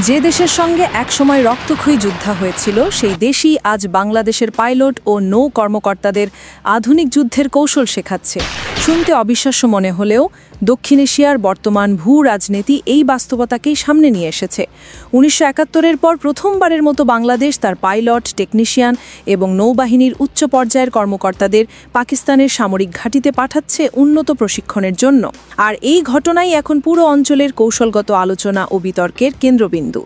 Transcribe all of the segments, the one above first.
যে দেশের সঙ্গে একসময় রক্তক্ষয়ী যুদ্ধ হয়েছিল সেই দেশই আজ বাংলাদেশের পাইলট ও নৌ কর্মকর্তাদের আধুনিক যুদ্ধের কৌশল শেখাচ্ছে। শুনতে অবিশ্বাস্য মনে হলেও দক্ষিণ এশিয়ার বর্তমান ভূ রাজনীতি এই বাস্তবতাকেই সামনে নিয়ে এসেছে। ১৯৭১-এর পর প্রথমবারের মতো বাংলাদেশ তার পাইলট, টেকনিশিয়ান এবং নৌবাহিনীর উচ্চ পর্যায়ের কর্মকর্তাদের পাকিস্তানের সামরিক ঘাঁটিতে পাঠাচ্ছে উন্নত প্রশিক্ষণের জন্য। আর এই ঘটনাই এখন পুরো অঞ্চলের কৌশলগত আলোচনা ও বিতর্কের কেন্দ্রবিন্দু।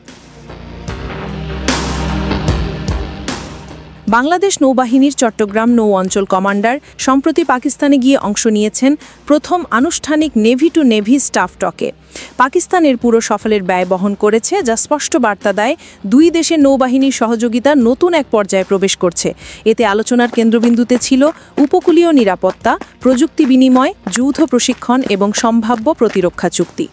বাংলাদেশ নৌবাহিনীর চট্টগ্রাম নৌ অঞ্চল কমান্ডার সম্প্রতি পাকিস্তানে গিয়ে অংশ নিয়েছেন প্রথম আনুষ্ঠানিক নেভি টু নেভি স্টাফ টকে। পাকিস্তানের পুরো সফরের ব্যয় বহন করেছে, যা স্পষ্ট বার্তা দেয় দুই দেশের নৌবাহিনীর সহযোগিতা নতুন এক পর্যায়ে প্রবেশ করছে। এতে আলোচনার কেন্দ্রবিন্দুতে ছিল উপকূলীয় নিরাপত্তা, প্রযুক্তি বিনিময়, যৌথ প্রশিক্ষণ এবং সম্ভাব্য প্রতিরক্ষা চুক্তি।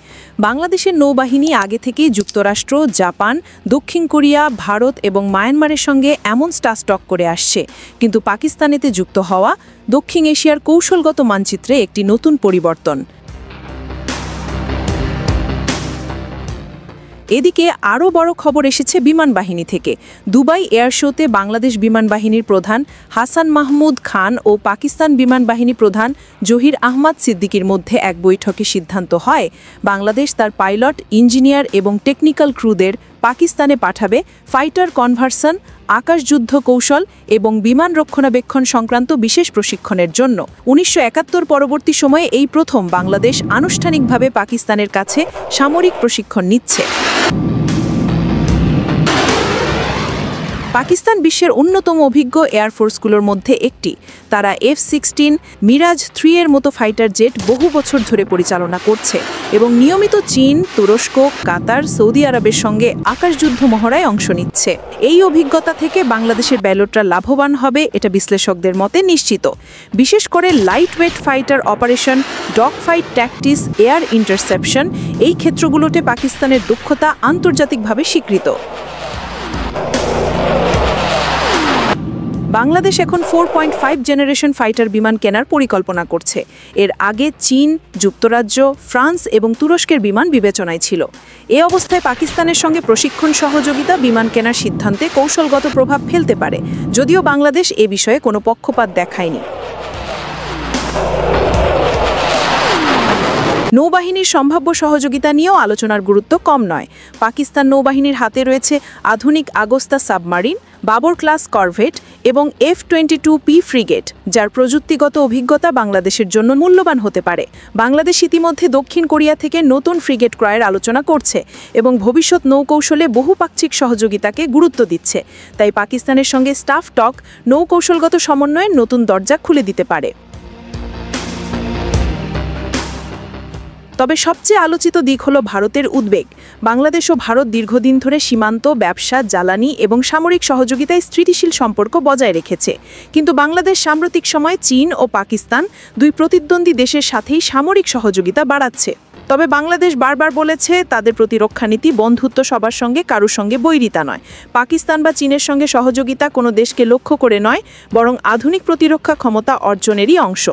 বাংলাদেশের নৌবাহিনী আগে থেকেই যুক্তরাষ্ট্র, জাপান, দক্ষিণ কোরিয়া, ভারত এবং মায়ানমারের সঙ্গে এমন স্টাফ স্টক করে আসছে, কিন্তু পাকিস্তানেতে যুক্ত হওয়া দক্ষিণ এশিয়ার কৌশলগত মানচিত্রে একটি নতুন পরিবর্তন। এদিকে আরও বড় খবর এসেছে বিমান বাহিনী থেকে। দুবাই এয়ার শোতে বাংলাদেশ বিমান বাহিনীর প্রধান হাসান মাহমুদ খান ও পাকিস্তান বিমান বাহিনী প্রধান জহির আহমদ সিদ্দিকির মধ্যে এক বৈঠকে সিদ্ধান্ত হয় বাংলাদেশ তার পাইলট, ইঞ্জিনিয়ার এবং টেকনিক্যাল ক্রুদের পাকিস্তানে পাঠাবে ফাইটার কনভার্সন, আকাশযুদ্ধ কৌশল এবং বিমান রক্ষণাবেক্ষণ সংক্রান্ত বিশেষ প্রশিক্ষণের জন্য। ১৯৭১ পরবর্তী সময়ে এই প্রথম বাংলাদেশ আনুষ্ঠানিকভাবে পাকিস্তানের কাছে সামরিক প্রশিক্ষণ নিচ্ছে। পাকিস্তান বিশ্বের অন্যতম অভিজ্ঞ এয়ারফোর্সগুলোর মধ্যে একটি। তারা F-16, মিরাজ 3 এর মতো ফাইটার জেট বহু বছর ধরে পরিচালনা করছে এবং নিয়মিত চীন, তুরস্ক, কাতার, সৌদি আরবের সঙ্গে আকাশযুদ্ধ মহড়ায় অংশ নিচ্ছে। এই অভিজ্ঞতা থেকে বাংলাদেশের পাইলটরা লাভবান হবে, এটা বিশ্লেষকদের মতে নিশ্চিত। বিশেষ করে light weight fighter operation, dog fight tactics, air interception, এই ক্ষেত্রগুলোতে পাকিস্তানের দক্ষতা আন্তর্জাতিকভাবে স্বীকৃত। বাংলাদেশ এখন 4.5 জেনারেশন ফাইটার বিমান কেনার পরিকল্পনা করছে। এর আগে চীন, যুক্তরাজ্য, ফ্রান্স এবং তুরস্কের বিমান বিবেচনায় ছিল। এ অবস্থায় পাকিস্তানের সঙ্গে প্রশিক্ষণ সহযোগিতা বিমান কেনার সিদ্ধান্তে কৌশলগত প্রভাব ফেলতে পারে, যদিও বাংলাদেশ এ বিষয়ে কোনো পক্ষপাত দেখায়নি। নৌবাহিনীর সম্ভাব্য সহযোগিতা নিয়েও আলোচনার গুরুত্ব কম নয়। পাকিস্তান নৌবাহিনীর হাতে রয়েছে আধুনিক Agusta submarine, Babur class corvette এবং F-22P ফ্রিগেট, যার প্রযুক্তিগত অভিজ্ঞতা বাংলাদেশের জন্য মূল্যবান হতে পারে। বাংলাদেশ ইতিমধ্যে দক্ষিণ কোরিয়া থেকে নতুন ফ্রিগেট ক্রয়ের আলোচনা করছে এবং ভবিষ্যৎ নৌকৌশলে বহুপাক্ষিক সহযোগিতাকে গুরুত্ব দিচ্ছে। তাই পাকিস্তানের সঙ্গে স্টাফ টক নৌকৌশলগত সমন্বয়ের নতুন দরজা খুলে দিতে পারে। তবে সবচেয়ে আলোচিত দিক হল ভারতের উদ্বেগ। বাংলাদেশ ও ভারত দীর্ঘদিন ধরে সীমান্ত, ব্যবসা, জ্বালানি এবং সামরিক সহযোগিতায় স্থিতিশীল সম্পর্ক বজায় রেখেছে। কিন্তু বাংলাদেশ সাম্প্রতিক সময়ে চীন ও পাকিস্তান, দুই প্রতিদ্বন্দ্বী দেশের সাথেই সামরিক সহযোগিতা বাড়াচ্ছে। তবে বাংলাদেশ বারবার বলেছে তাদের প্রতিরক্ষা নীতি বন্ধুত্ব সবার সঙ্গে, কারোর সঙ্গে বৈরিতা নয়। পাকিস্তান বা চীনের সঙ্গে সহযোগিতা কোনো দেশকে লক্ষ্য করে নয়, বরং আধুনিক প্রতিরক্ষা ক্ষমতা অর্জনেরই অংশ।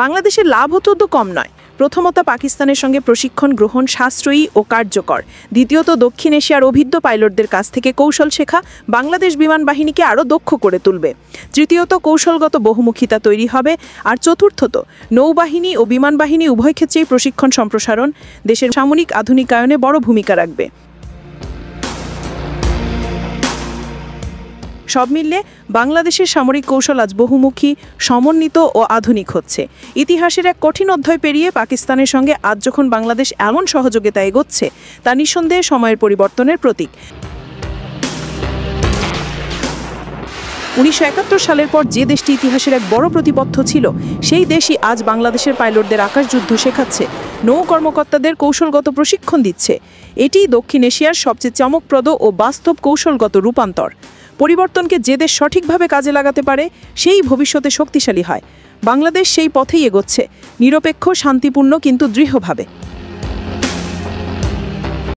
বাংলাদেশের লাভ হতো তো কম নয়। প্রথমত, পাকিস্তানের সঙ্গে প্রশিক্ষণ গ্রহণ সাশ্রয়ী ও কার্যকর। দ্বিতীয়ত, দক্ষিণ এশিয়ার অভিজ্ঞ পাইলটদের কাছ থেকে কৌশল শেখা বাংলাদেশ বিমান বাহিনীকে আরও দক্ষ করে তুলবে। তৃতীয়ত, কৌশলগত বহুমুখিতা তৈরি হবে। আর চতুর্থত, নৌবাহিনী ও বিমান বাহিনী উভয় ক্ষেত্রেই প্রশিক্ষণ সম্প্রসারণ দেশের সামরিক আধুনিকায়নে বড় ভূমিকা রাখবে। সব মিললে বাংলাদেশের সামরিক কৌশল আজ বহুমুখী, সমন্বিত ও আধুনিক হচ্ছে। ইতিহাসের এক কঠিন অধ্যায় পেরিয়ে পাকিস্তানের সঙ্গে আজ যখন বাংলাদেশ এমন সহযোগিতা এগোচ্ছে, তা নিঃসন্দেহে সময়ের পরিবর্তনের প্রতীক। ১৯৭১ সালের পর যে দেশটি ইতিহাসের এক বড় প্রতিপক্ষ ছিল, সেই দেশই আজ বাংলাদেশের পাইলটদের আকাশযুদ্ধ শেখাচ্ছে, নৌ কর্মকর্তাদের কৌশলগত প্রশিক্ষণ দিচ্ছে। এটিই দক্ষিণ এশিয়ার সবচেয়ে চমকপ্রদ ও বাস্তব কৌশলগত রূপান্তর। পরিবর্তনকে যে দেশ সঠিকভাবে কাজে লাগাতে পারে, সেই ভবিষ্যতে শক্তিশালী হয়। বাংলাদেশ সেই পথেই এগোচ্ছে, নিরপেক্ষ, শান্তিপূর্ণ কিন্তু দৃঢ়ভাবে।